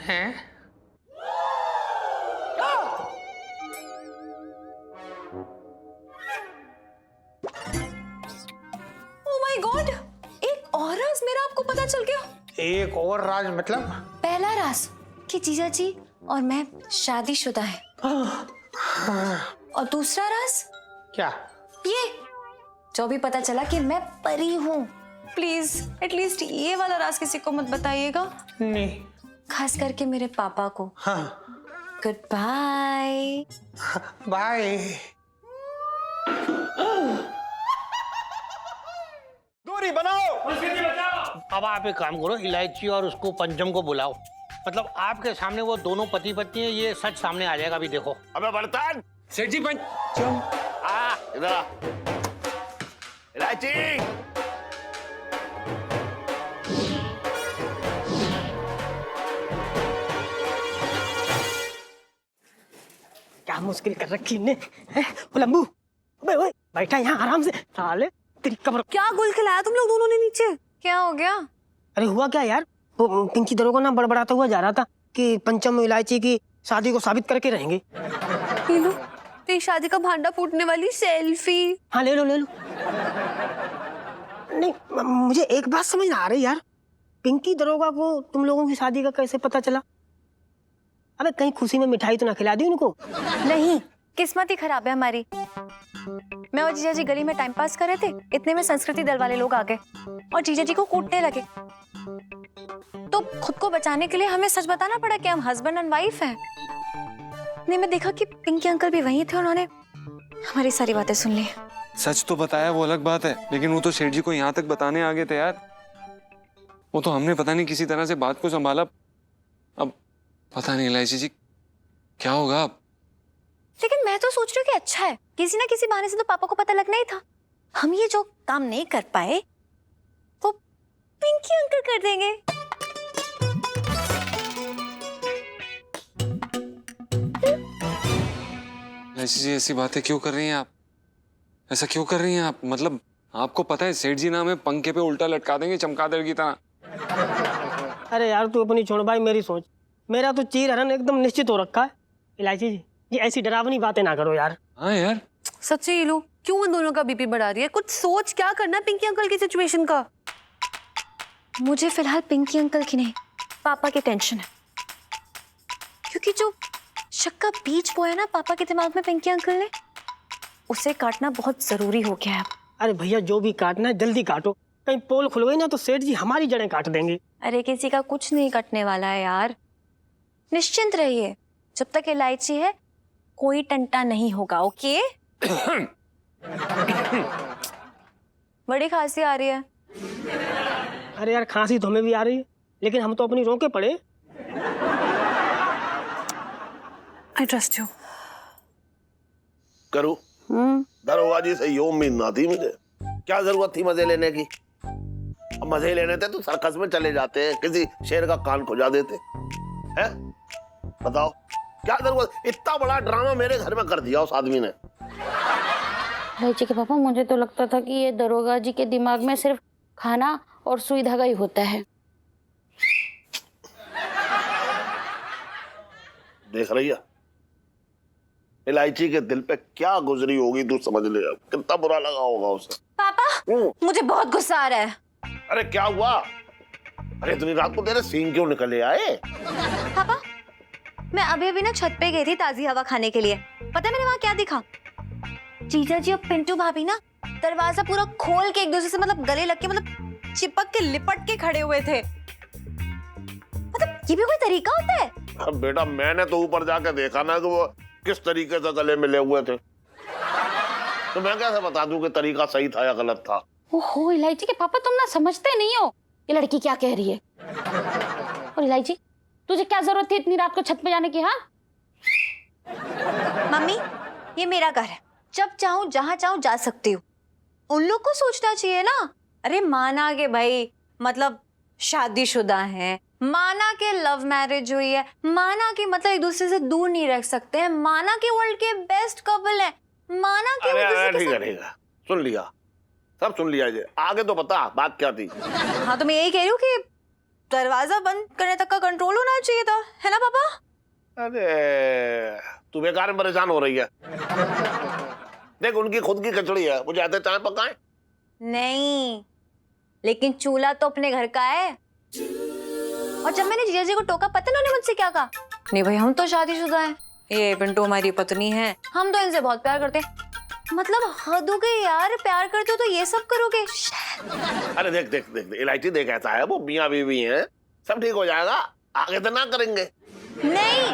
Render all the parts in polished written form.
हैं? Oh my God, एक और राज मेरा आपको पता चल गया। एक और राज मतलब? पहला राज कि जीजा जी और मैं शादीशुदा है। और दूसरा राज क्या? ये जो भी पता चला कि मैं परी हूँ। प्लीज एटलीस्ट ये वाला राज किसी को मत बताइएगा। नहीं। खास करके मेरे पापा को। हाँ। Good bye. बाय। दूरी बनाओ। अब आप एक काम करो, इलायची और उसको पंचम को बुलाओ। मतलब आपके सामने वो दोनों पति पत्नी है, ये सच सामने आ जाएगा। अभी देखो। अबे बर्तन। सेठ जी पंचम। इधर आ। इलायची। क्या मुश्किल कर रखी ने? वो लंबू, अबे ओए बैठा यहाँ आराम से। साले तेरी कमर। क्या गुल खिलाया तुम लोग दोनों ने नीचे? क्या हो गया? अरे हुआ क्या यार, वो पिंकी दरोगा ना बड़बड़ाता हुआ जा रहा था कि पंचम इलायची की शादी को साबित करके रहेंगे। ये लो, तेरी शादी का भांडा फूटने वाली सेल्फी। हाँ ले लो ले लो। नहीं मुझे एक बात समझ ना आ रही यार, पिंकी दरोगा को तुम लोगों की शादी का कैसे पता चला? अबे कहीं खुशी में मिठाई तो ना खिला दी उनको? नहीं, किस्मत ही खराब है हमारी। मैं और जीजा जी गली में टाइम पास कर रहे थे, इतने में संस्कृति दल वाले लोग आ गए और जीजा जी को कूटने लगे। तो खुद को बचाने के लिए हमें सच बताना पड़ा कि हम हस्बैंड एंड वाइफ हैं। नहीं, मैं देखा कि पिंकी अंकल भी वहीं थे, उन्होंने हमारी सारी बातें सुन ली। सच तो बताया वो अलग बात है, लेकिन वो तो सेठ जी को यहाँ तक बताने आ गए थे यार। वो तो हमने पता नहीं किसी तरह से बात को संभाला। अब पता नहीं इलायची जी क्या होगा अब। लेकिन मैं तो सोच रही हूँ कि अच्छा है, किसी ना किसी बहाने से तो पापा को पता लगना ही था। हम ये जो काम नहीं कर पाए वो पिंकी अंकल कर देंगे। इलायची जी ऐसी बातें क्यों कर रही हैं आप? ऐसा क्यों कर रही हैं आप? मतलब आपको पता है सेठ जी ना हमें पंखे पे उल्टा लटका देंगे चमगादड़ की तरह। अरे यार तू अपनी छोड़ भाई, मेरी सोच। मेरा तो चीर हरण एकदम निश्चित हो रखा है। इलायची जी ये ऐसी डरावनी बातें ना करो यार। हाँ यार सच्ची ये लो, क्यों उन दोनों का बीपी बढ़ा रही है? कुछ सोच, क्या करना पिंकी अंकल की सिचुएशन का। मुझे फिलहाल पिंकी अंकल की नहीं, पापा की टेंशन है। क्योंकि जो शक का बीज बोया ना पापा के दिमाग में पिंकी अंकल ने, उसे काटना बहुत जरूरी हो गया है। अरे भैया जो भी काटना है जल्दी काटो, कहीं पोल खुल गई ना तो सेठ जी हमारी जड़ें काट देंगे। अरे किसी का कुछ नहीं कटने वाला है यार, निश्चिंत रहिए। जब तक इलायची है कोई टंटा नहीं होगा। ओके? बड़ी खांसी आ रही है। अरे यार खांसी तो हमें भी आ रही है, लेकिन हम तो अपनी रोके पड़े। I trust you. करूं? दरोगा जी से ये उम्मीद ना थी मुझे। क्या जरूरत थी मजे लेने की? अब मजे लेने थे तो सर्कस में चले जाते, किसी शेर का कान खुजा देते। हैं? बताओ क्या जरूरत? इतना बड़ा ड्रामा मेरे घर में कर दिया उस आदमी ने। इलायची के पापा, मुझे तो लगता था कि ये दरोगा जी के दिमाग में सिर्फ खाना और सुई धागा ही होता है। देख रही है इलायची के दिल पे क्या गुजरी होगी, तू समझ ले। अब कितना बुरा लगा होगा उसे। पापा मुझे बहुत गुस्सा आ रहा है। अरे क्या हुआ? अरे इतनी रात को तेरे सींग क्यों निकले आए? पापा मैं अभी ना छत पे गई थी ताजी हवा खाने के लिए। पता है मैंने वहां क्या देखा? जीजा जी और पिंटू भाभी ना दरवाजा पूरा खोल के एक दूसरे से मतलब गले लग के मतलब चिपक के लिपट के खड़े हुए थे। मतलब ये भी कोई तरीका होता है? अब बेटा मैंने तो ऊपर जाके देखा ना कि वो किस तरीके से गले मिले हुए थे, तो मैं कैसे बता दूं कि तरीका सही था या गलत था? ओहो इलायची के पापा, तुम ना समझते नहीं हो ये लड़की क्या कह रही है। और इलायची तुझे क्या जरूरत थी इतनी रात को छत पे जाने की? हाँ मम्मी ये मेरा घर है, जब चाहूं जहां चाहूं जा सकती हूँ। उन लोग को सोचना चाहिए ना। अरे माना के भाई मतलब शादीशुदा है, माना के लव मैरिज हुई है, माना कि मतलब एक दूसरे से दूर नहीं रख सकते हैं, माना कि वर्ल्ड के बेस्ट कपल है, माना कि ठीक है सुन लिया, सब सुन लिया। आगे तो बता बात क्या थी? हाँ तो मैं यही कह रही हूँ कि दरवाजा बंद करने तक का कंट्रोल होना चाहिए था, है ना पापा? अरे तू बेकार में परेशान हो रही है। देख उनकी खुद की कचड़ी है, मुझे आते चाय पकाए। नहीं, लेकिन चूल्हा तो अपने घर का है। और जब मैंने जीजा जी को टोका, पता ना उन्होंने मुझसे क्या कहा? नहीं भाई, हम तो शादीशुदा हैं, ये पिंटू हमारी पत्नी है, हम तो इनसे बहुत प्यार करते हैं। मतलब हद हो गई यार, प्यार करते हो तो ये सब करोगे? अरे देख देख देख इलायची देख, ऐसा है वो मियाँ बीवी हैं, सब ठीक हो जाएगा, आगे तो ना करेंगे। नहीं,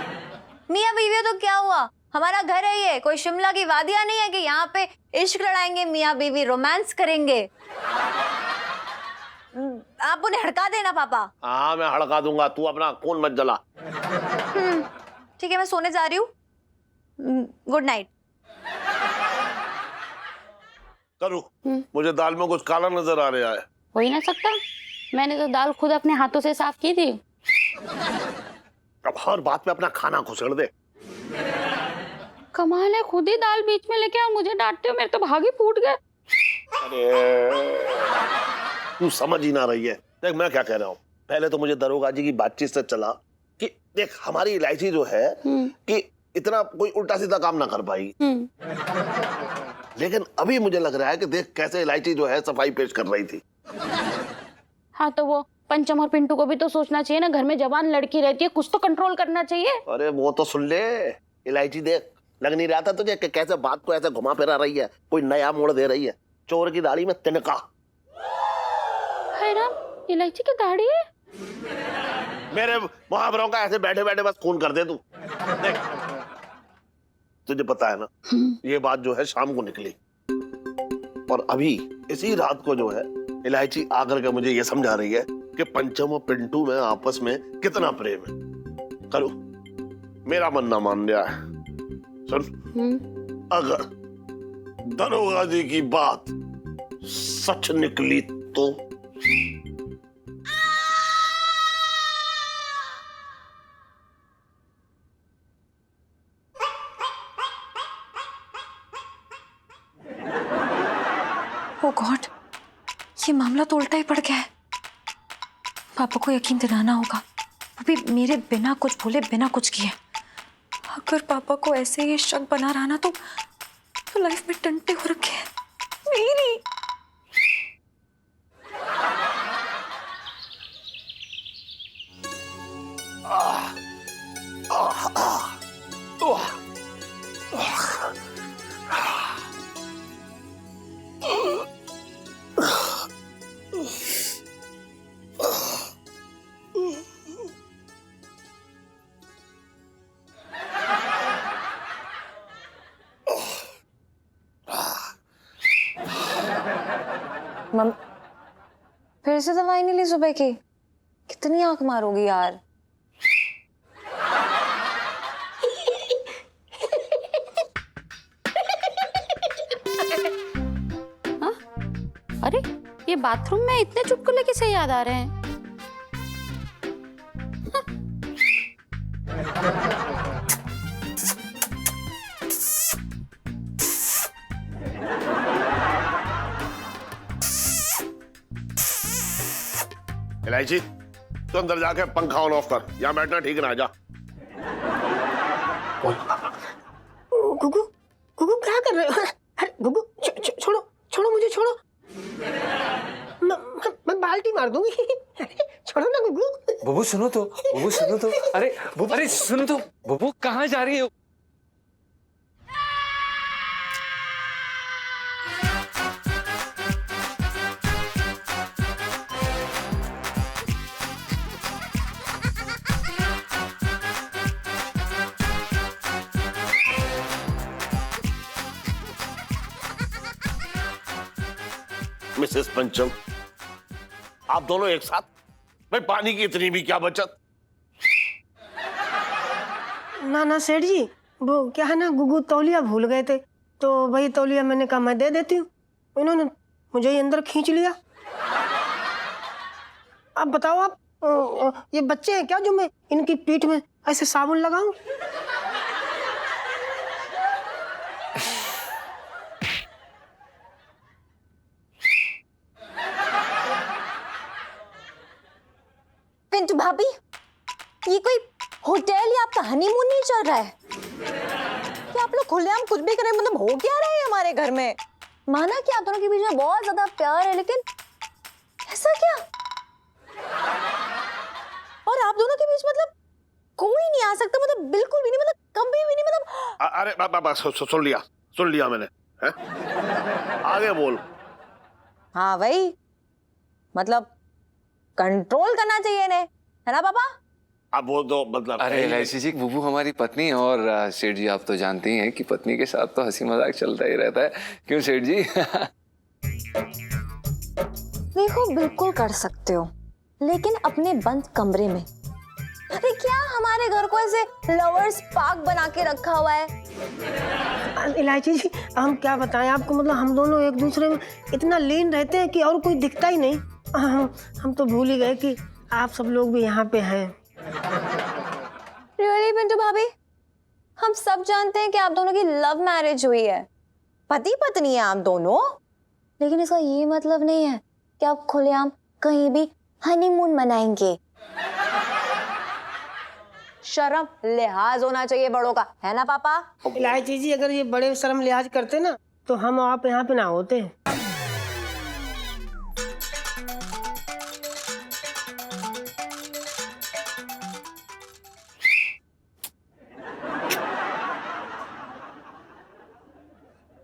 मियाँ बीवी तो क्या हुआ, हमारा घर है ये, कोई शिमला की वादियां नहीं है कि यहाँ पे इश्क लड़ाएंगे, मियाँ बीवी रोमांस करेंगे। आप उन्हें हड़का देना पापा। हाँ मैं हड़का दूंगा, तू अपना खून मत जला। ठीक है, मैं सोने जा रही हूँ, गुड नाइट। करूँ, मुझे दाल में कुछ काला नजर आ रहा है। हो ही ना सकता, मैंने तो दाल खुद अपने हाथों से साफ की थी। अब हर बात पे अपना खाना खुसड़ दे। कमाल है, खुद ही दाल बीच में लेके और मुझे डांटते हो, मेरे तो भाग ही फूट गए। अरे तू समझ ही ना रही है। देख मैं क्या कह रहा हूँ, पहले तो मुझे दरोगा जी की बातचीत से चला कि देख हमारी इलायची जो है कि इतना कोई उल्टा सीधा काम ना कर पाई, लेकिन अभी मुझे लग रहा है कि देख कैसे इलायची जो है सफाई पेश कर रही थी। हाँ तो वो पंचम और पिंटू को भी तो सोचना चाहिए ना, घर में जवान लड़की रहती है, कुछ तो कंट्रोल करना चाहिए। अरे वो तो सुन ले, इलायची देख, लग नहीं रहा था तुझे कि कैसे बात को ऐसे घुमा फिरा रही है, कोई नया मोड़ दे रही है। चोर की दाढ़ी में तिनका। है ना, इलायची की दाढ़ी है। मेरे मुहावरों का ऐसे बैठे बैठे बस खून कर दे तू। देख तुझे पता है ना, ये बात जो है शाम को निकली, और अभी इसी रात को जो है इलायची आकर के मुझे ये समझा रही है कि पंचम और पिंटू में आपस में कितना प्रेम है। करो, मेरा मन ना मान रहा है। सुन, अगर दरोगा जी की बात सच निकली तो ओ गॉड, ये मामला तो उल्टा ही पड़ गया है। पापा को यकीन दिलाना होगा, वो भी मेरे बिना कुछ बोले, बिना कुछ किए। अगर पापा को ऐसे ही शक बना रहा ना तो लाइफ में टंटे हो रखे हैं। मेरी मम, फिर से दवाई नहीं ली सुबह की? कितनी आंख मारोगी यार? हाँ? अरे ये बाथरूम में इतने चुटकुले किसे याद आ रहे हैं? इलायची तू अंदर जाके पंखा ऑन ऑफ कर, यहाँ बैठना ठीक ना। जा गुगु, गुगु क्या कर रहे हो? अरे गुगु, छोड़ो छोड़ो मुझे, छोड़ो। मैं बाल्टी मार दूंगी। छोड़ो ना गुगु। बुबू सुनो तो, बुबू सुनो तो, अरे सुनो तो, बुबू कहाँ जा रही हो? मिसेस पंचम, आप दोनों एक साथ? भाई पानी की इतनी भी क्या बचत? ना ना सेठ जी, वो क्या है ना, गुगु तौलिया भूल गए थे, तो वही तौलिया मैंने कहा मैं दे देती हूँ, इन्होंने मुझे ही अंदर खींच लिया। अब बताओ आप, ये बच्चे हैं क्या जो मैं इनकी पीठ में ऐसे साबुन लगाऊं? ये कोई होटल या आपका हनीमून नहीं चल रहा है कि आप लोग खुलेआम कुछ भी करें? मतलब हो क्या रहा है हमारे घर में? माना कि आप दोनों के बीच में बहुत ज्यादा प्यार है, लेकिन ऐसा क्या? और आप दोनों के बीच मतलब कोई नहीं आ सकता, मतलब बिल्कुल भी नहीं, मतलब कभी भी नहीं, मतलब अरे सुन लिया मैंने, है? आगे बोल। हाँ भाई, मतलब कंट्रोल करना चाहिए इन्हें, है ना पापा? अब वो तो मतलब अरे एलआईसी जी, बुबू हमारी पत्नी है और सेठ जी आप तो जानते ही हैं कि पत्नी के साथ तो हंसी मजाक चलता ही रहता है, क्यों सेठ जी? देखो बिल्कुल कर सकते हो, लेकिन अपने बंद कमरे में। अरे क्या हमारे घर को ऐसे लवर्स पार्क बना के रखा हुआ है? इलायची जी, हम क्या बताएं आपको, मतलब हम दोनों एक दूसरे में इतना लीन रहते हैं कि और कोई दिखता ही नहीं। हम तो भूल ही गए कि आप सब लोग भी यहाँ पे हैं। रियली पिंटू भाभी, हम सब जानते हैं कि आप दोनों की लव मैरिज हुई है, पति पत्नी है आप दोनों, लेकिन इसका ये मतलब नहीं है कि आप खुलेआम कहीं भी हनीमून मनाएंगे। शर्म लिहाज होना चाहिए बड़ों का, है ना पापा? इलायची जी, अगर ये बड़े शर्म लिहाज करते ना तो हम आप यहाँ पे ना होते।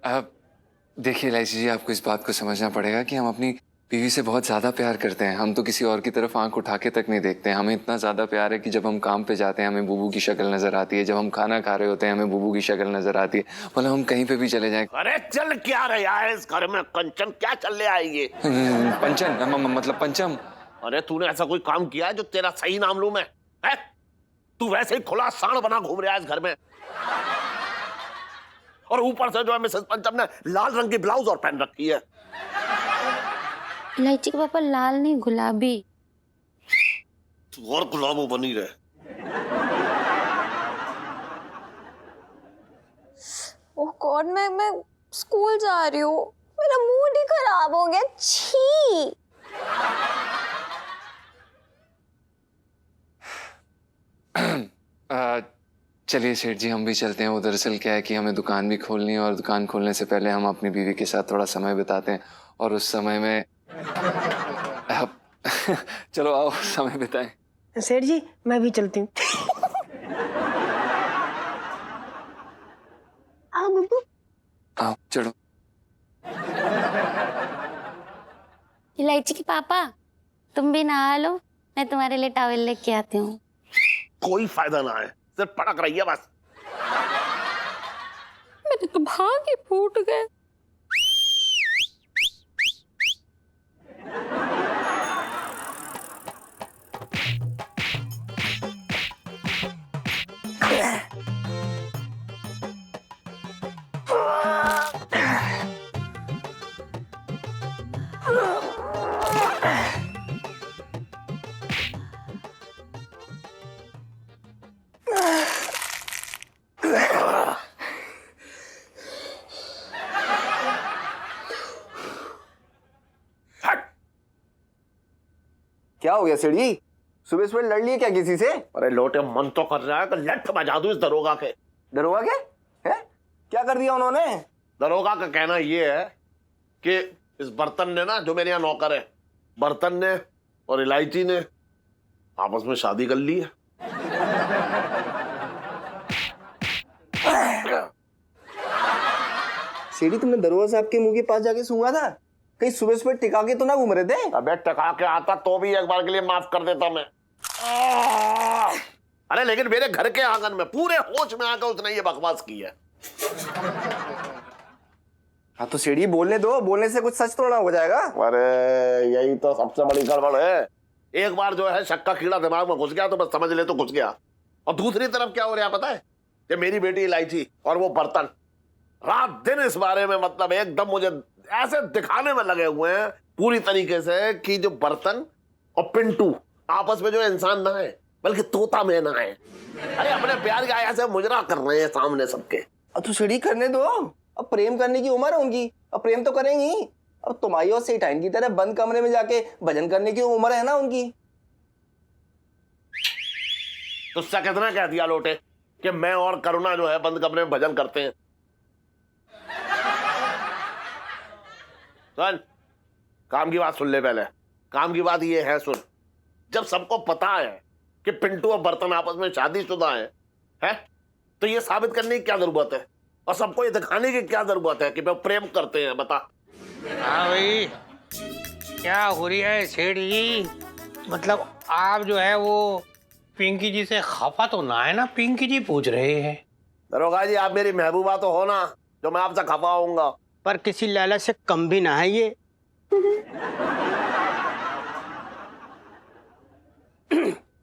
अब देखिए एलआईसी जी, आपको इस बात को समझना पड़ेगा कि हम अपनी बीवी से बहुत ज्यादा प्यार करते हैं। हम तो किसी और की तरफ आंख उठा के तक नहीं देखते हैं। हमें इतना ज्यादा प्यार है कि जब हम काम पे जाते हैं हमें बुबू की शक्ल नजर आती है, जब हम खाना खा रहे होते हैं हमें बुबू की शक्ल नजर आती है, मतलब हम कहीं पे भी चले जाएं। अरे चल क्या रहा है इस घर में? कंचन क्या चल रहा है ये? पंचन मतलब पंचम। अरे तूने ऐसा कोई काम किया है जो तेरा सही नाम लूं मैं? है? तू वैसे ही खुला सांड बना घूम रहा है इस घर में, और ऊपर से जो है मिसेस पंचम ने लाल रंग की ब्लाउज और पहन रखी है। इलायची के पापा लाल नहीं गुलाबी। तू और गुलाबो बनी रहे। ओह गॉड, मैं स्कूल जा रही हूँ, मेरा मूड ही खराब हो गया। छी। चलिए सेठ जी, हम भी चलते हैं। वो दरअसल क्या है कि हमें दुकान भी खोलनी है और दुकान खोलने से पहले हम अपनी बीवी के साथ थोड़ा समय बिताते हैं, और उस समय में चलो आओ समय बिताएं। सेठ जी, मैं भी चलती हूँ। आओ गुड्डू। आओ चलो। इलायची के पापा, तुम भी नहा लो, मैं तुम्हारे लिए टॉवेल लेके आती हूँ। कोई फायदा ना है, सिर्फ पटक रही है बस। मेरे तो भाग ही फूट गए। क्या हो गया सीढ़ी? सुबह सुबह लड़ लिए क्या किसी से? अरे लोटे, मन तो कर रहा है कि लठ बजा दूं इस दरोगा के। दरोगा के? है? क्या कर दिया उन्होंने? दरोगा का कहना ये है कि इस बर्तन ने ना, जो मेरे यहाँ नौकर है, बर्तन ने और इलायची ने आपस में शादी कर ली है। सीढ़ी, तुमने दरोगा साहब के मुंह के पास जाके सूंघा था? कहीं सुबह सुबह टिका के तो ना घूम रहे थे? अबे टका के आता तो भी एक बार के लिए माफ कर देता मैं। अरे लेकिन मेरे घर के आंगन में पूरे होश में आकर उसने ये बकवास की है। हाँ तो सीढ़ी बोलने दो, बोलने से कुछ सच थोड़ा हो जाएगा। अरे यही तो सबसे बड़ी गड़बड़ है। एक बार जो है शक का कीड़ा दिमाग में घुस गया तो बस समझ ले तो घुस गया। और दूसरी तरफ क्या हो रहा है पता है? कि मेरी बेटी इलायची और वो बर्तन रात दिन इस बारे में मतलब एकदम मुझे ऐसे दिखाने में लगे हुए हैं पूरी तरीके से कि जो बर्तन और पिंटू आपस में जो इंसान ना है बल्कि तोता मैना है। अरे अपने प्यार का ऐसे मुजरा कर रहे हैं सामने सबके। अब तो सीढ़ी करने दो, अब प्रेम करने की उम्र है उनकी, अब प्रेम तो करेंगी। अब तुम्हारी और सेठाइन की तरह बंद कमरे में जाके भजन करने की उम्र है ना उनकी। तुझसे कितना कह दिया लोटे कि मैं और करुणा जो है बंद कमरे में भजन करते हैं। सुन, काम की बात सुन ले पहले। काम की बात ये है, सुन, जब सबको पता है कि पिंटू और बर्तन आपस में शादीशुदा है तो ये साबित करने की क्या जरूरत है और सबको ये दिखाने की क्या जरूरत है कि वो प्रेम करते हैं? बता। हाँ भाई, क्या हो रही है सेठ जी? मतलब आप जो है वो पिंकी जी से खफा तो ना है ना? पिंकी जी पूछ रहे हैं। दरोगा जी, आप मेरी महबूबा तो हो ना, जो मैं आपसे खफा होऊंगा। पर किसी लैला से कम भी ना है ये।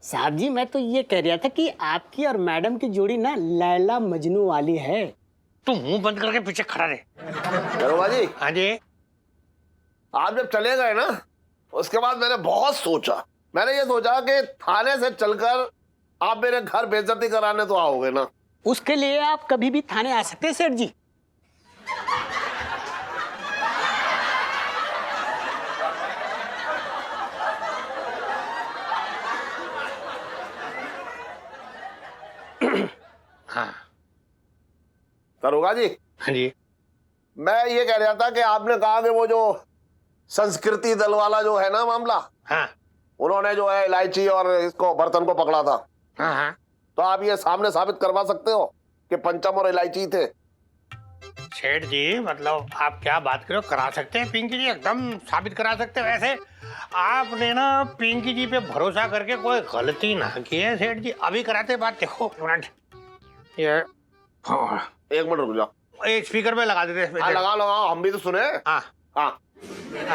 साहब जी, मैं तो ये कह रहा था कि आपकी और मैडम की जोड़ी ना लैला मजनू वाली है। तू मुंह बंद करके पीछे खड़ा रहे। दरोगा जी, हाँ जी। आप जब चले गए ना, उसके बाद मैंने बहुत सोचा। मैंने ये सोचा कि थाने से चलकर आप मेरे घर बेइज्जती कराने तो आओगे ना। उसके लिए आप कभी भी थाने आ सकते हैं सेठ जी। हाँ दरोगा जी, हाँ जी। मैं ये कह रहा था कि आपने कहा कि वो जो संस्कृति दल वाला जो है ना मामला, हाँ उन्होंने जो है इलायची और इसको बर्तन को पकड़ा था, हाँ हाँ। तो आप ये सामने साबित करवा सकते हो कि पंचम और इलायची थे? सेठ जी, मतलब आप क्या बात करो, करा सकते हैं पिंकी जी, एकदम साबित करा सकते हैं। वैसे आपने ना पिंकी जी पे भरोसा करके कोई गलती ना की है सेठ जी। अभी कराते बात। देखो एक मिनट, ये हाँ, एक मिनट रुक जाओ। एक स्पीकर पे लगा देते हैं। हाँ लगाओ, हम भी तो सुने। हाँ हाँ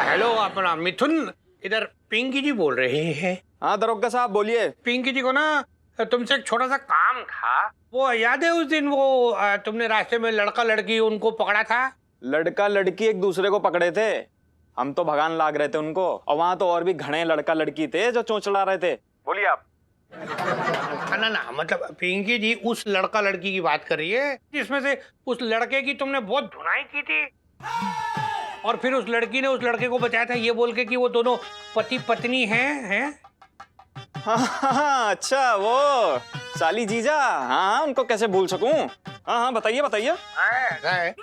हेलो, अपना मिथुन, इधर पिंकी जी बोल रहे हैं। हाँ दरोगा साहब बोलिए। पिंकी जी को ना तुमसे एक छोटा सा काम था। वो याद है उस दिन वो तुमने रास्ते में लड़का लड़की उनको पकड़ा था? लड़का लड़की एक दूसरे को पकड़े थे, हम तो भगान लाग रहे थे उनको, और वहां तो और भी घने लड़का लड़की थे जो चोंच चला रहे थे। बोलिए आप। ना ना, मतलब पिंकी जी उस लड़का लड़की की बात कर रही है जिसमें से उस लड़के की तुमने बहुत धुनाई की थी और फिर उस लड़की ने उस लड़के को बचाया था ये बोल के कि वो दोनों पति पत्नी हैं। हाँ, अच्छा वो साली जीजा, हाँ उनको कैसे भूल सकूं। हाँ बताइए बताइए। ऐसा है,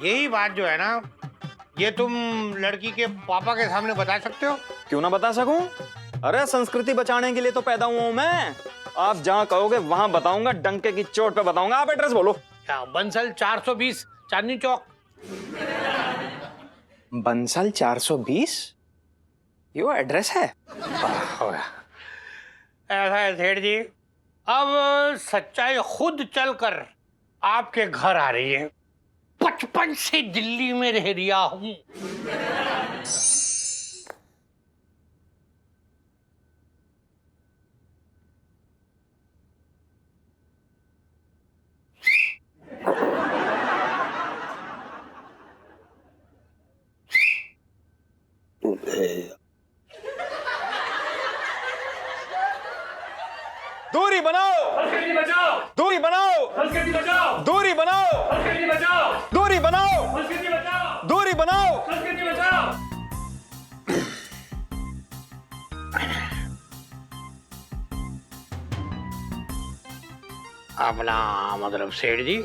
यही बात जो है ना, ये तुम लड़की के पापा के सामने बता सकते हो? क्यों ना बता सकूं, अरे संस्कृति बचाने के लिए तो पैदा हुआ हूं मैं। आप जहाँ कहोगे वहां बताऊंगा, डंके की चोट पे बताऊंगा। आप एड्रेस बोलो। क्या? बंसल 420 चांदनी चौक। बंसल 420 ये वो एड्रेस है? ऐसा है सेठ जी, अब सच्चाई खुद चलकर आपके घर आ रही है। 55 से दिल्ली में रह रिया हूं। दूरी बनाओ, दूरी बनाओ, दूरी बनाओ, दूरी बनाओ, दूरी बनाओ। अपना मतलब सेठ जी,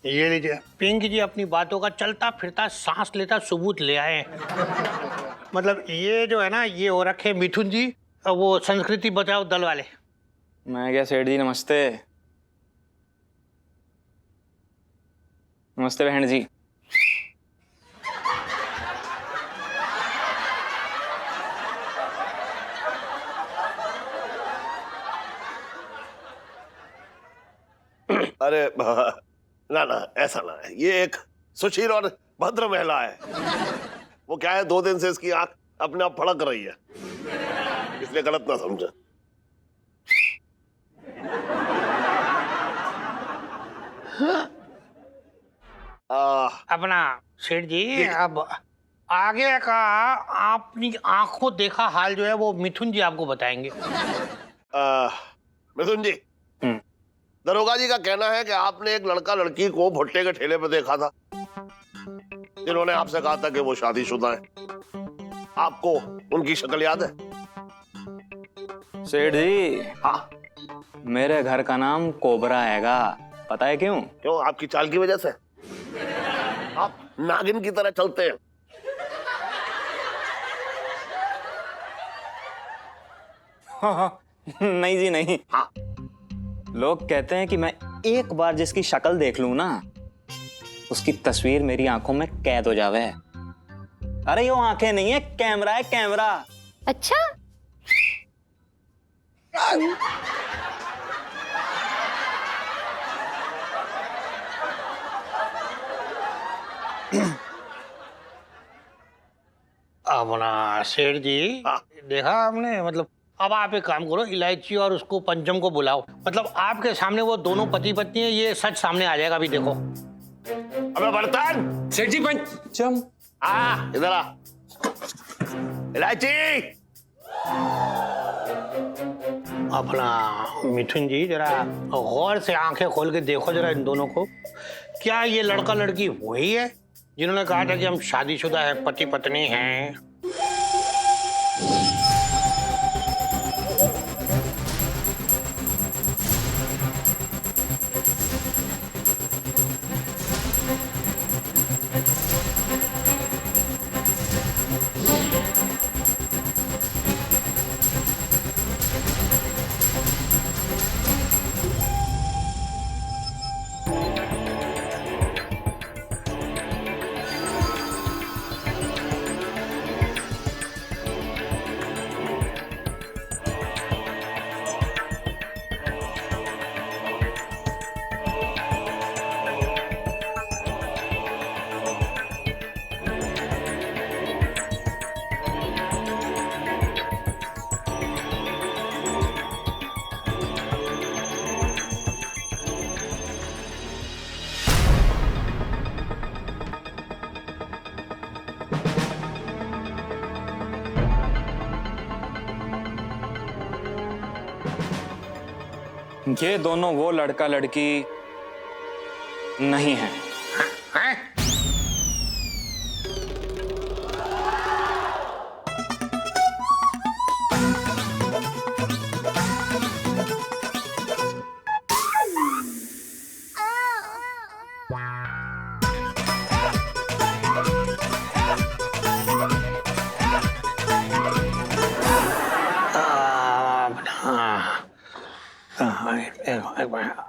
ये लीजिए, पिंकी जी अपनी बातों का चलता फिरता सांस लेता सबूत ले आए। मतलब ये जो है ना, ये हो रखे मिथुन जी, वो संस्कृति बचाओ दल वाले। मैं क्या सेठ जी, नमस्ते। नमस्ते बहन जी। अरे ना ना, ऐसा ना है। ये एक सुशील और भद्र महिला है। वो क्या है, 2 दिन से इसकी आंख अपने आप फड़क रही है, इसलिए गलत ना समझे। अपना सेठ जी, अब आगे का अपनी आंखों देखा हाल जो है वो मिथुन जी आपको बताएंगे। मिथुन जी, दरोगा जी का कहना है कि आपने एक लड़का लड़की को भुट्टे के ठेले पे देखा था, जिन्होंने आपसे कहा था कि वो शादीशुदा है। आपको उनकी शक्ल याद है? सेठ जी, हाँ, मेरे घर का नाम कोबरा हैगा, पता है क्यों? क्यों? आपकी चाल की वजह से? आप नागिन की तरह चलते हैं। नहीं जी नहीं। हाँ। लोग कहते हैं कि मैं एक बार जिसकी शक्ल देख लूं ना, उसकी तस्वीर मेरी आंखों में कैद हो जावे। अरे वो आंखें नहीं है, कैमरा है, कैमरा। अच्छा, अपना सेठ जी, हाँ। देखा आपने, मतलब अब आप एक काम करो, इलायची और उसको पंचम को बुलाओ। मतलब आपके सामने वो दोनों पति पत्नी है, ये सच सामने आ जाएगा। अभी देखो। अबे बर्तन! सेठ जी पंचम। इधर आ। इलायची! अपना मिथुन जी, जरा गौर से आंखें खोल के देखो जरा इन दोनों को। क्या ये लड़का लड़की वही है जिन्होंने कहा था कि हम शादीशुदा है, पति पत्नी हैं? ये दोनों वो लड़का लड़की नहीं है। हैं?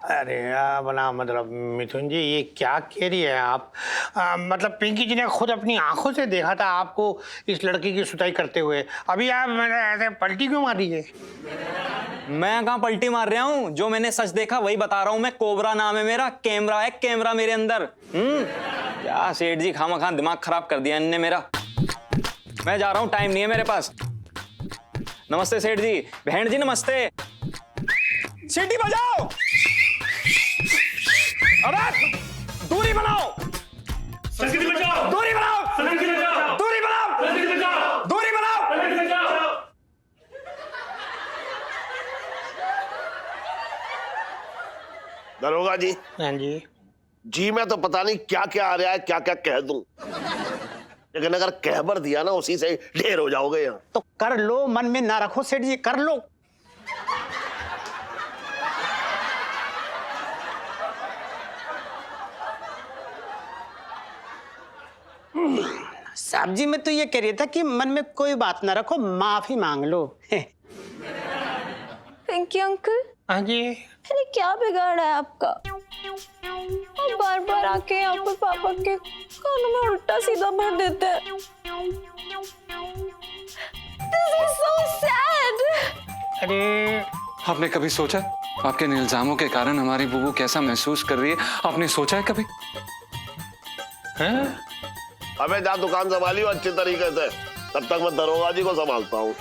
अरे बना, मतलब मिथुन जी ये क्या कह रही है आप? मतलब पिंकी जी ने खुद अपनी आंखों से देखा था आपको इस लड़की की सुताई करते हुए। अभी आप मैंने ऐसे पलटी क्यों मारी है? मैं कहाँ पलटी मार रहा हूँ? जो मैंने सच देखा वही बता रहा हूँ मैं। कोबरा नाम है मेरा, कैमरा है, कैमरा मेरे अंदर। क्या सेठ जी, खामखा दिमाग खराब कर दिया इनने मेरा। मैं जा रहा हूँ, टाइम नहीं है मेरे पास। नमस्ते सेठ जी। बहन जी नमस्ते। सीटी बजाओ। अरे दूरी बनाओ, दूरी बनाओ, दूरी बनाओ, दूरी बनाओ। दरोगा जी, हाँ जी। जी मैं तो पता नहीं क्या क्या आ रहा है, क्या क्या कह दूं, लेकिन अगर कहबर दिया ना उसी से ढेर हो जाओगे यहाँ। तो कर लो, मन में ना रखो सेठ जी, कर लो। साहब जी मैं तो ये कह रही था कि मन में कोई बात ना रखो, माफी मांग लो। पिंकी अंकल, हाँ जी। मैंने क्या बिगाड़ा है आपका? आप बार बार आके यहाँ पर पापा के कानों में उल्टा सीधा भर देते हैं। This is so sad. अरे आपने कभी सोचा आपके इन इल्जामों के कारण हमारी बुबू कैसा महसूस कर रही है? आपने सोचा है कभी? हैं? अबे जा दुकान संभालियो अच्छे तरीके से, तब तक मैं दरोगा जी को संभालता हूँ।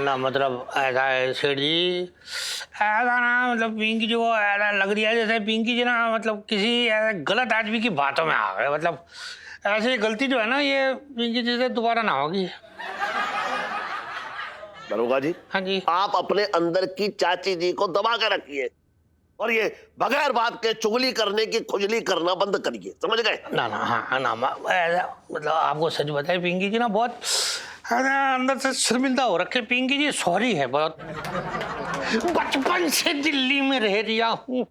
ना मतलब ऐसा है सेठ जी, ऐसा ना, मतलब पिंकी जी को ऐसा लग रही है जैसे पिंकी जी ना मतलब किसी ऐसे गलत आदमी की बातों में आ गए। मतलब ऐसी गलती जो है ना ये पिंकी जी से दोबारा ना होगी। दरोगा जी, हाँ जी। आप अपने अंदर की चाची जी को दबा के रखिए और ये बगैर बात के चुगली करने की खुजली करना बंद करिए, समझ गए? ना ना, हाँ ना, ऐसा मतलब आपको सच बताए पिंकी जी ना बहुत अंदर से शर्मिंदा हो रखे। पिंकी जी सॉरी है बहुत। बचपन से दिल्ली में रह रिया हूँ।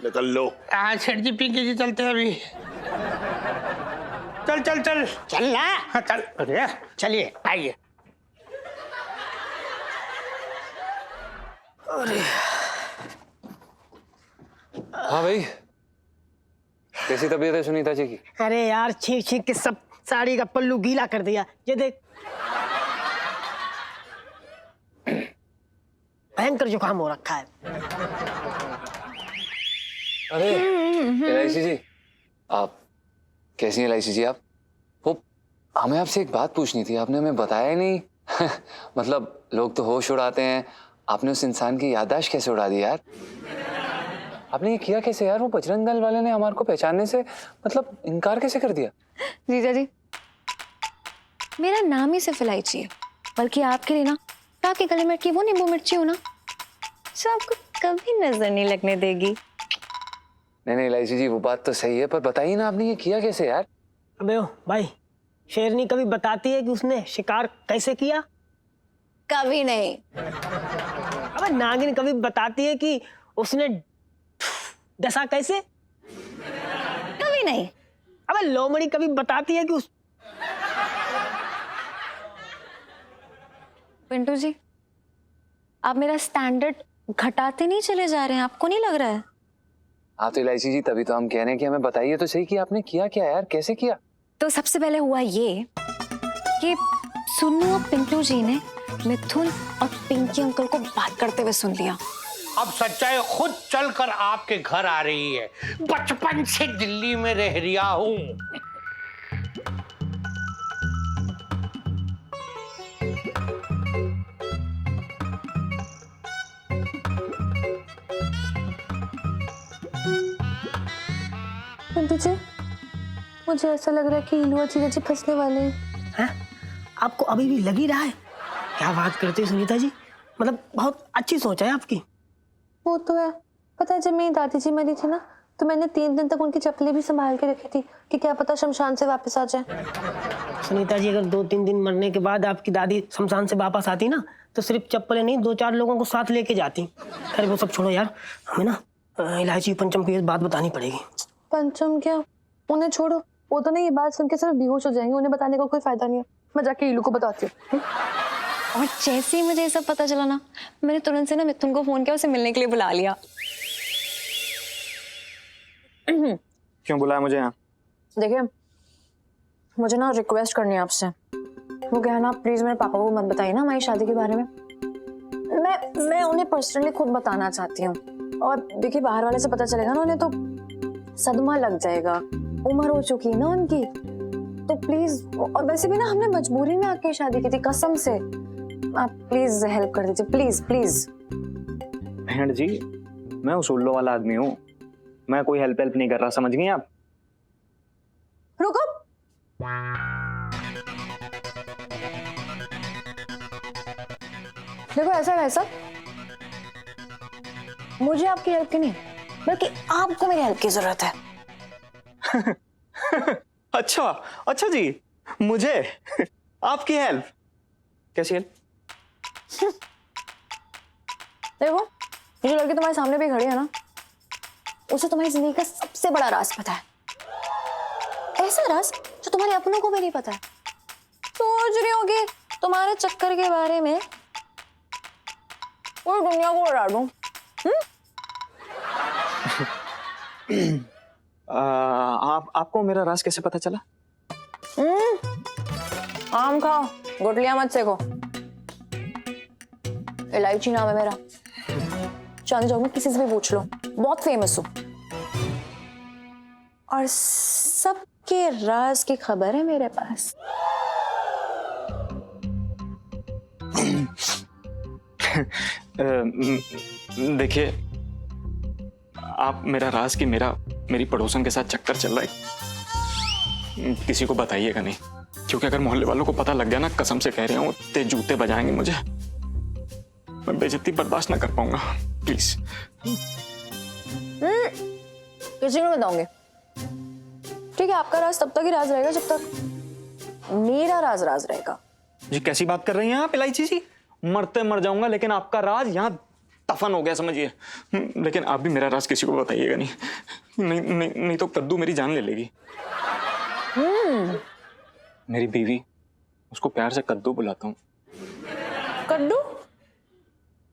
निकल लो। हाँ सेठ जी, पिंकी जी चलते हैं अभी। चल चल चल चल ना। हाँ चल, अरे चलिए आइए। हाँ भाई, कैसी तबीयत है सुनीता जी की? अरे यार छींक छींक के सब साड़ी का पल्लू गीला कर दिया। ये देख, भयंकर जुकाम हो रखा है। अरे एलआईसी जी, आप कैसी हैं एलआईसी जी? आप वो हमें आपसे एक बात पूछनी थी, आपने हमें बताया ही नहीं। मतलब लोग तो होश उड़ाते हैं, आपने उस इंसान की याददाश्त कैसे उड़ा दी यार? आपने ये किया कैसे यार? वो बजरंग दल वाले ने हमारे को पहचानने से मतलब इनकार कैसे कर दिया? जीजा जी, मेरा नाम ही सिर्फ इलायची है, बल्कि आपके लिए ना आपके गले में की वो नींबू मिर्ची हो ना, जो आपको कभी नजर नहीं लगने देगी। नहीं एलआईसी जी, वो बात तो सही है, पर बताइए ना आपने ये किया कैसे यार? अबे ओ भाई, शेरनी कभी बताती है कि उसने शिकार कैसे किया? कभी नहीं। अबे नागिन कभी बताती है कि उसने डसा कैसे? कभी नहीं। अबे लोमड़ी कभी बताती है कि उस पिंटू जी, आप मेरा स्टैंडर्ड घटाते नहीं चले जा रहे हैं, आपको नहीं लग रहा है? हाँ तो एलआईसी जी, तभी तो हम कह रहे हैं कि हमें बताइए तो सही कि आपने किया क्या यार, कैसे किया? तो सबसे पहले हुआ ये कि सुन्नू और पिंटू जी ने मिथुन और पिंकी अंकल को बात करते हुए सुन लिया। अब सच्चाई खुद चलकर आपके घर आ रही है। बचपन से दिल्ली में रह रिया हूँ। पिंटू जी, मुझे ऐसा लग रहा है कि इलू और जीजा जी फंसने वाले हैं। हैं? आपको अभी भी लग ही रहा है? क्या बात करते हैं सुनीता जी, मतलब बहुत अच्छी सोच है आपकी। वो तो है, पता है जब मेरी दादी जी मरी थी ना, तो मैंने 3 दिन तक उनकी चप्पलें भी संभाल के रखी थी कि क्या पता शमशान से वापस आ जाए। सुनीता जी, अगर 2-3 दिन मरने के बाद आपकी दादी शमशान से वापस आती ना, तो सिर्फ चप्पलें नहीं 2-4 लोगों को साथ लेके जाती। अरे वो सब छोड़ो यार, हमें ना इलायची पंचम की बात बतानी पड़ेगी। पंचम क्या, उन्हें छोड़ो, वो तो ना ये बात सुन के सिर्फ बेहोश हो जाएंगे, उन्हें बताने का कोई फायदा नहीं है। मैं जाके इलू को बताती हूँ। और जैसे ही मुझे ये सब पता चला ना, मैंने तुरंत से ना मिथुन को फोन किया, उसे मिलने के लिए बुला लिया। क्यों बुलाया मुझे यहाँ? देखिए, मुझे ना रिक्वेस्ट करनी है आपसे। वो क्या है ना, प्लीज मेरे पापा को मत बताइए ना हमारी शादी के बारे में। मैं उन्हें पर्सनली खुद बताना चाहती हूँ। और देखिए, बाहर वाले से पता चलेगा ना उन्हें तो सदमा लग जाएगा, उम्र हो चुकी है ना उनकी। तो प्लीज, और वैसे भी ना हमने मजबूरी में आके शादी की थी, कसम से। आप प्लीज हेल्प कर दीजिए, प्लीज प्लीज। बहन जी, मैं उस उल्लू वाला आदमी हूँ, मैं कोई हेल्प नहीं कर रहा, समझ गई आप? रुको, देखो ऐसा वैसा मुझे आपकी हेल्प की नहीं, बल्कि आपको मेरी हेल्प की जरूरत है। अच्छा जी, मुझे आपकी हेल्प? कैसी हेल्प? देखो, ये जो लड़की तुम्हारे सामने भी खड़ी है ना, उसे तुम्हारी जिंदगी का सबसे बड़ा राज पता है। ऐसा राज जो तुम्हारे अपनों को भी नहीं पता है। सोच रही होगी तुम्हारे चक्कर के बारे में पूरी दुनिया को उड़ा दूं। आपको मेरा राज कैसे पता चला? आम खाओ, गुटलियां मत सेको। इलायची नाम है मेरा, चांदी चौक में किसी से भी पूछ लो, बहुत फेमस हूँ। और सबके राज की खबर है मेरे पास। देखिए, आप मेरा राज कि मेरी पड़ोसन के साथ चक्कर चल रहा है किसी को बताइएगा नहीं, क्योंकि अगर मोहल्ले वालों को पता लग गया ना, कसम से कह रहा हूँ, ते जूते बजाएंगे मुझे। मैं बेइज्जती बर्दाश्त ना कर पाऊंगा, प्लीज। किसी को बताऊंगी। ठीक है, आपका राज तब तक ही राज रहेगा जब तक मेरा राज राज रहेगा। जी कैसी बात कर रही हैं आप इलायची जी? मरते मर जाऊंगा लेकिन आपका राज यहाँ दफन हो गया समझिए। लेकिन आप भी मेरा राज किसी को बताइएगा नहीं, नहीं तो कद्दू मेरी जान ले लेगी। मेरी बीवी, उसको प्यार से कद्दू बुलाता हूँ। कद्दू?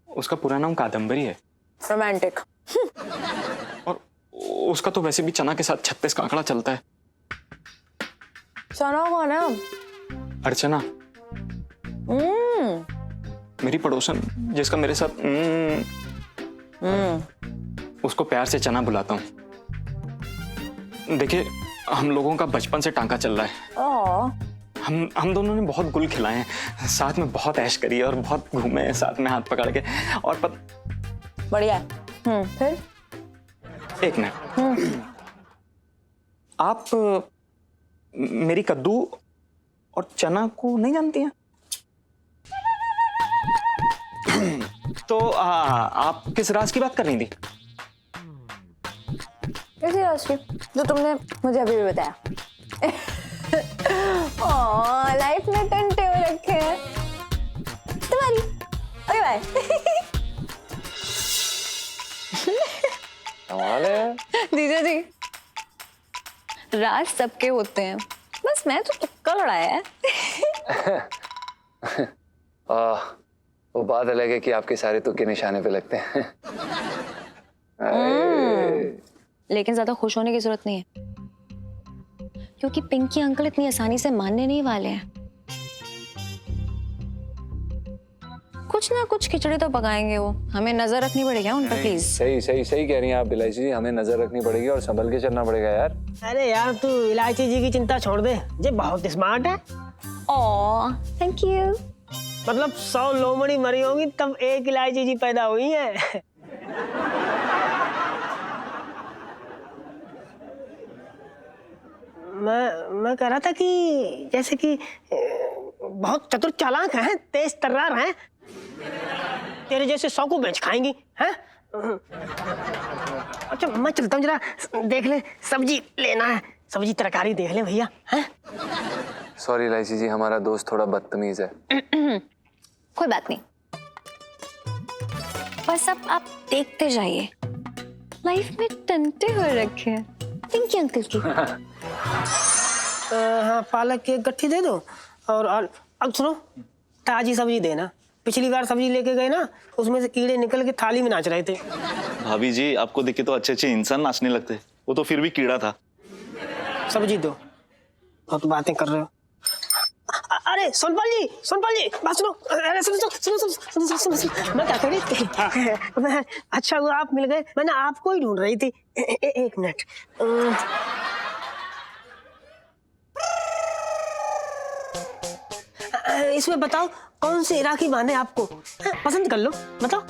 उसका पूरा नाम कादम्बरी है। रोमांटिक। और उसका तो वैसे भी चना के साथ 36 का आंकड़ा चलता है। चना कौन है? अर्चना, मेरी पड़ोसन जिसका मेरे साथ उसको प्यार से चना बुलाता हूँ। देखिए, हम लोगों का बचपन से टांका चल रहा है। हम दोनों ने बहुत गुल खिलाए हैं, साथ में बहुत ऐश करी है और बहुत घूमे हैं साथ में हाथ पकड़ के। और बढ़िया है। फिर एक मिनट, आप मेरी कद्दू और चना को नहीं जानती हैं? तो आप किस राज की बात कर रही थी? कैसी राज की? जो तुमने मुझे अभी भी बताया। लाइफ में टंटे हो रखे हैं तुम्हारी। Okay bye. कमाल है जीजा जी, राज सबके होते हैं, बस मैं तो तुक्का लड़ाया है। वो बात अलग है कि आपके सारे तुक्के निशाने पे लगते हैं। लेकिन ज्यादा खुश होने की जरूरत नहीं है, क्योंकि पिंकी अंकल इतनी आसानी से मानने नहीं वाले हैं। कुछ ना कुछ खिचड़ी तो पकाएंगे वो, हमें नजर रखनी पड़ेगी उन पर प्लीज। सही कह रही हैं आप इलायची जी, हमें नजर रखनी पड़ेगी और संभल के चलना पड़ेगा यार। अरे यार तू इलायची जी की चिंता छोड़ दे, ये बहुत स्मार्ट है। Oh thank you. मतलब 100 लोमड़ी मरी होगी तब एक इलायची जी पैदा हुई है। मैं कह रहा था कि जैसे कि बहुत चतुर चालाक हैं, तेज तर्रार हैं, तेरे जैसे 100 को बेच खाएंगी हैं। अच्छा मैं चलता हूँ, जरा देख ले, सब्जी लेना है, सब्जी तरकारी देख ले भैया हैं। सॉरी इलायची जी, हमारा दोस्त थोड़ा बदतमीज है। कोई बात नहीं, बस अब आप देखते जाइए, लाइफ में टंटे हो रखे हैं पिंकी अंकल की। हाँ पालक की एक गट्ठी दे दो, और अब सुनो, ताजी सब्जी देना। पिछली बार सब्जी लेके गए ना, उसमें से कीड़े निकल के थाली में नाच रहे थे। भाभी जी, आपको देख के तो अच्छे अच्छे इंसान नाचने लगते, वो तो फिर भी कीड़ा था। सब्जी दो, बहुत बातें कर रहे हो। अरे सोनपाल जी बात सुनो। अरे सुनो, मैं क्या कह रही थी, अच्छा हुआ आप मिल गए, मैं ना आपको ही ढूंढ रही थी। एक मिनट, इसमें बताओ कौन से राखी बांधे आपको, पसंद कर लो, बताओ।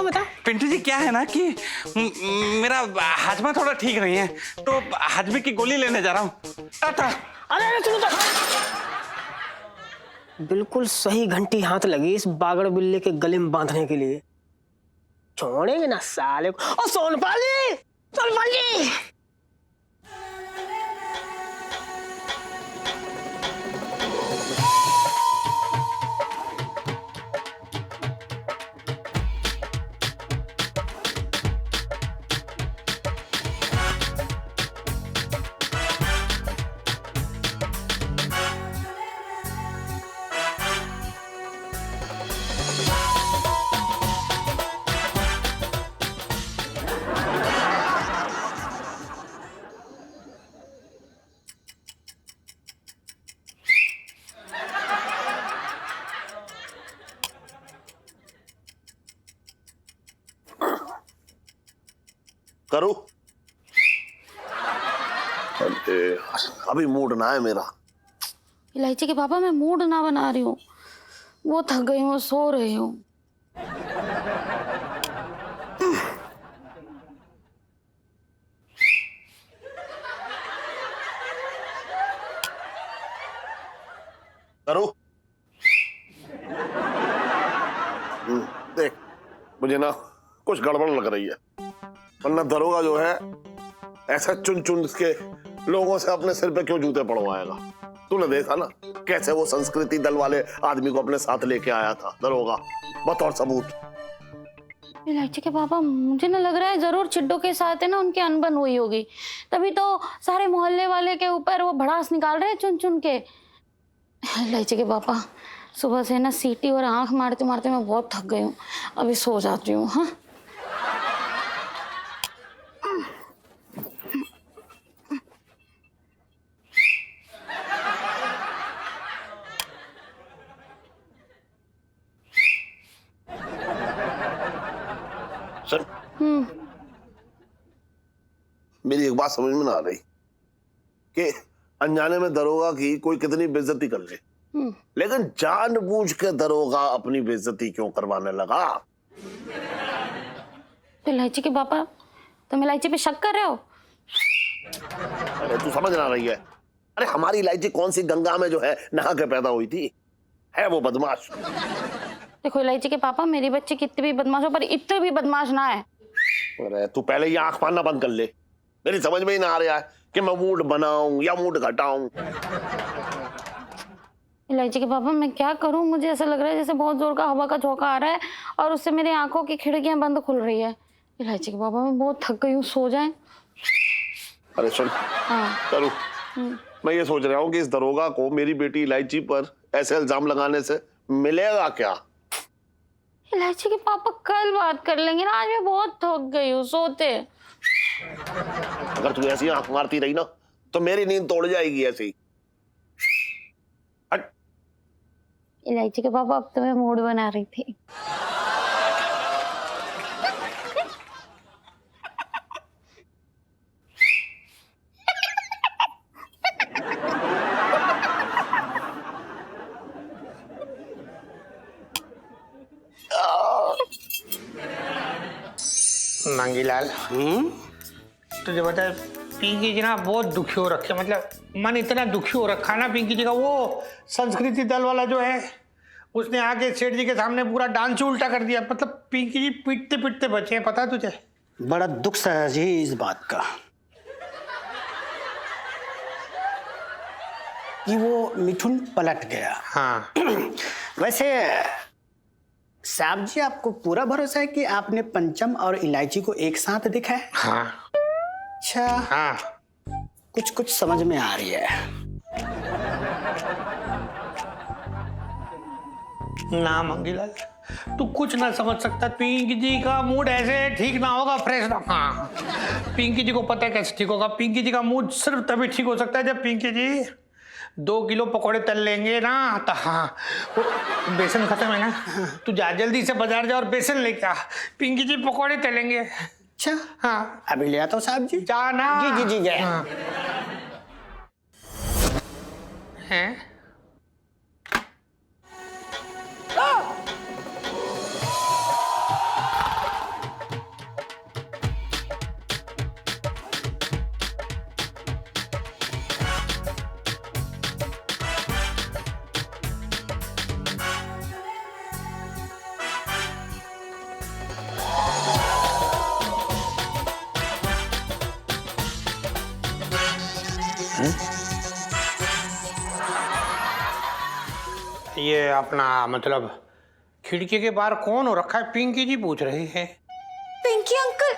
बताओ। पिंटू जी, क्या है ना कि मेरा हाजमा थोड़ा ठीक नहीं है, तो हाजमे की गोली लेने जा रहा हूँ। अरे सुनो तो, बिल्कुल सही घंटी हाथ लगी इस बागड़ बिल्ले के गले में बांधने के लिए। छोड़ेंगे ना साले को। ओ सोनपाल जी। करूं? अभी मूड ना है मेरा। इलायची के पापा, मैं मूड ना बना रही हूँ, वो थक गई हूँ, सो रही हूँ। करो। देख, मुझे ना कुछ गड़बड़ लग रही है, वरना दरोगा जो है ऐसा चुन चुन के लोगों से अपने सिर पे क्यों जूते पड़वाएगा। तूने देखा ना कैसे वो संस्कृति दल वाले आदमी को अपने साथ लेके आया था दरोगा, बतौर सबूत। इलायची के पापा, मुझे ना लग रहा है जरूर चिड्डो के साथ है ना उनकी अनबन हुई होगी, तभी तो सारे मोहल्ले वाले के ऊपर वो भड़ास निकाल रहे हैं चुन चुन के। इलायची के पापा, सुबह से ना सीटी और आंख मारते मारते मैं बहुत थक गई हूँ, अभी सो जाती हूँ। हाँ, सर, मेरी एक बात समझ में ना आ रही कि अनजाने में दरोगा की कोई कितनी बेइज्जती कर ले, लेकिन जानबूझ के दरोगा अपनी बेइज्जती क्यों करवाने लगा? इलायची के पापा, तुम इलायची पे शक कर रहे हो? अरे तू समझ ना रही है? अरे हमारी इलायची कौन सी गंगा में जो है नहा के पैदा हुई थी? है वो बदमाश। देखो इलायची के पापा, मेरी बच्ची कितनी भी बदमाश हो पर इतने भी बदमाश ना है। अरे तू पहले ये आंख मारना बंद कर ले, मेरी समझ में ही ना आ रहा है कि मैं मूड बनाऊं या मूड घटाऊं। इलायची के पापा, मैं क्या करूं? मुझे ऐसा लग रहा है जैसे बहुत जोर का हवा का झोंका आ रहा है और उससे मेरी आंखों की खिड़कियां बंद खुल रही है। इलायची के पापा, मैं बहुत थक गई हूँ, सो जाएं। अरे सुन, करूं, मैं ये सोच रहा हूँ कि इस दरोगा को मेरी बेटी इलायची पर ऐसे इल्जाम लगाने से मिलेगा क्या? इलायची के पापा, कल बात कर लेंगे ना, आज मैं बहुत थक गई हूँ, सोते। अगर तू ऐसी आंख मारती रही ना तो मेरी नींद तोड़ जाएगी ऐसी। इलायची के पापा, अब तो मैं मूड बना रही थी। मंगीलाल, तुझे पता है पिंकी जी ना बहुत दुखी हो रखे, मतलब मन इतना दुखी हो रखा ना पिंकी जी का। वो संस्कृति दल वाला जो है उसने आके सेठ जी के सामने पूरा डांस उल्टा कर दिया, मतलब पिंकी जी पीटते पीटते बचे हैं, पता है तुझे? बड़ा दुख सा जी इस बात का कि वो मिठुन पलट गया। हाँ। वैसे साहब जी, आपको पूरा भरोसा है कि आपने पंचम और इलायची को एक साथ देखा है? हाँ। अच्छा। हाँ। कुछ कुछ समझ में आ रही है। ना मंगीलाल, तू कुछ ना समझ सकता। पिंकी जी का मूड ऐसे ठीक ना होगा, फ्रेश ना। हाँ, पिंकी जी को पता है कैसे ठीक होगा। पिंकी जी का मूड सिर्फ तभी ठीक हो सकता है जब पिंकी जी 2 किलो पकौड़े तल लेंगे ना, तो हाँ, वो बेसन खत्म है ना, तू जा जल्दी से बाजार जा और बेसन लेके आ, पिंकी जी पकौड़े तलेंगे। अच्छा, हाँ, अभी ले आता हूँ साहब जी। जाना। जी जी जी जय। हाँ। हैं? ये अपना मतलब खिड़की के बाहर कौन हो रखा है? पिंकी जी पूछ रही है। पिंकी अंकल,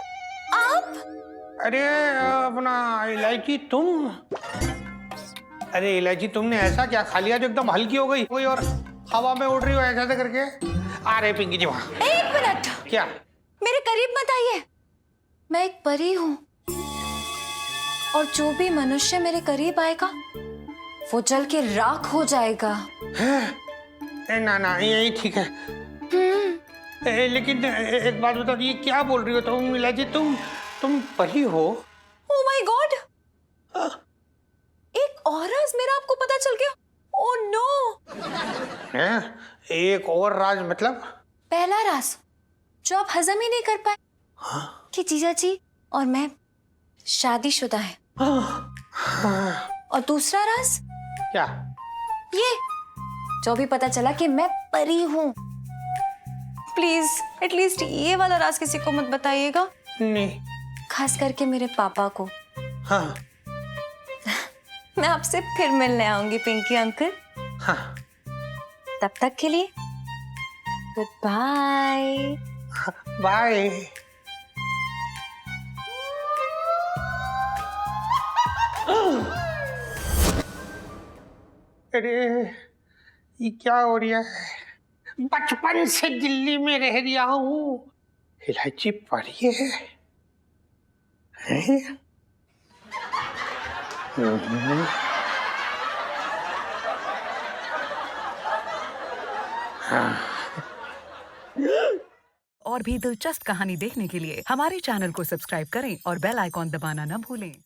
आप? अरे अपना इलायची तुम? अरे इलायची, तुमने ऐसा क्या खा लिया जो एकदम हल्की हो गई कोई और हवा में उड़ रही हो ऐसा करके? आ रहे पिंकी जी वहां। 1 मिनट, क्या? मेरे करीब मत आइए, मैं एक परी हूँ और जो भी मनुष्य मेरे करीब आएगा वो जल के राख हो जाएगा। ना ना, यही ठीक है। लेकिन एक बात बता, ये क्या बोल रही हो तुम इलायची? तुम परी हो? ओह माय गॉड, एक और राज मेरा आपको पता चल गया। Oh no. हैं? एक और राज मतलब? पहला राज जो आप हजम ही नहीं कर पाए कि जीजा जी और मैं शादीशुदा है। और दूसरा राज क्या? ये जो भी पता चला कि मैं परी हूं। प्लीज एटलीस्ट ये वाला राज किसी को मत बताइएगा। नहीं। खास करके मेरे पापा को। हाँ। मैं आपसे फिर मिलने आऊंगी पिंकी अंकल। हाँ। तब तक के लिए गुड बाय। बाय। अरे ये क्या हो रहा है? बचपन से दिल्ली में रह रहा हूँ, इलायची पड़ी है? हैं? और भी दिलचस्प कहानी देखने के लिए हमारे चैनल को सब्सक्राइब करें और बेल आइकॉन दबाना न भूलें।